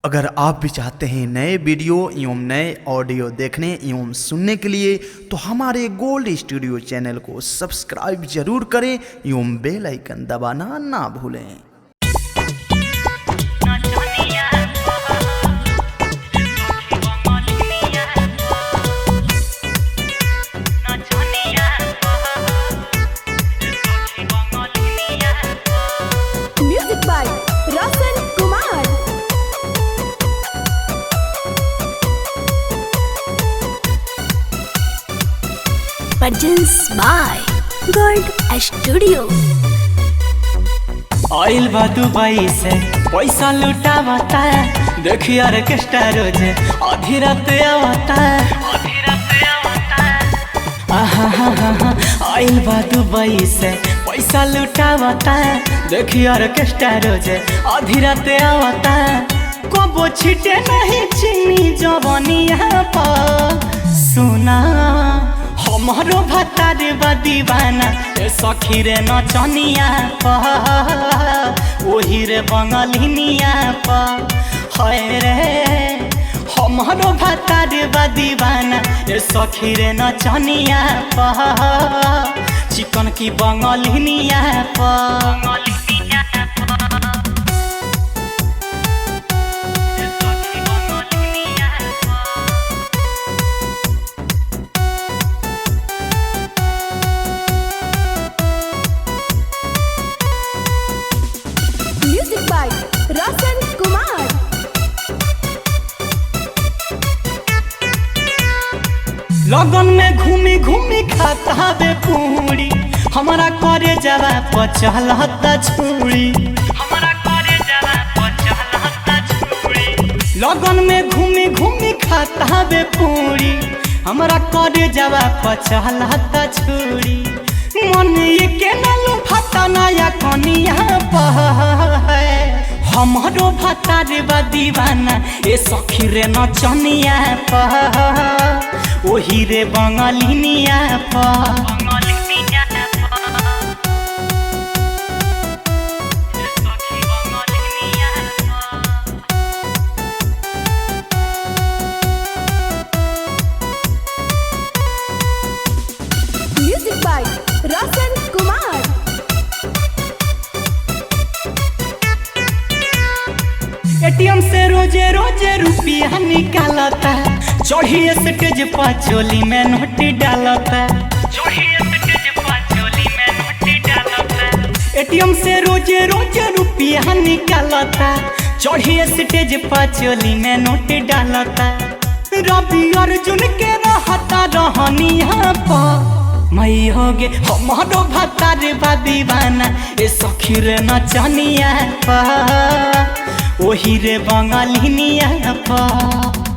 अगर आप भी चाहते हैं नए वीडियो एवं नए ऑडियो देखने एवं सुनने के लिए तो हमारे गोल्ड स्टूडियो चैनल को सब्सक्राइब जरूर करें एवं बेल आइकन दबाना ना भूलें। Music by Roshan Kumar. Presents by gold studio. आइल बा दुबई से पैसा लुटावता है, देखी ऑर्केस्ट्रा रोज आधी रात आवता है। आइल बा दुबई से पैसा लुटावता है, देखी ऑर्केस्ट्रा रोज आधी रात आवता है। कबो छिटे नहीं चीनी जवानिया पर सुना हमारो भतारे बा दीवाना ए सखी रे नचनिया पर ओही रे बंगलिनिया पर हाय रे हमारो भतारे बा दीवाना ए सखी रे नचनिया पर चिकन की बंगलिनिया पर। Music by Roshan Kumar. लगन में घूमी घूमी खाता बे पूरी, हमारा करे जवा पचहलता छुरी। लगन में घूमी घूमी खाता बे पूरी, हमारा करे जवा पचहलता छुरी। मन ये के नालू भाता नया कनिया पर हमारो भतारे बा दीवाना ए सखी रे नचनिया पर ओही रे बंगलिनिया पर। Music by Roshan Kumar. ATM से रोजे रोजे रुपया निकालता, चढ़िए स्टेज पर चोली में नोट डालता। एटीएम से रोजे रोजे रुपया निकालता, चढ़िए स्टेज पर चोली में नोट डालता। रवि अर्जुन के रहता रहनिया पर मई हो गे हमारो भतारे बा दीवाना ए सखी रे नचनिया पर ओही रे बंगलिनिया पर।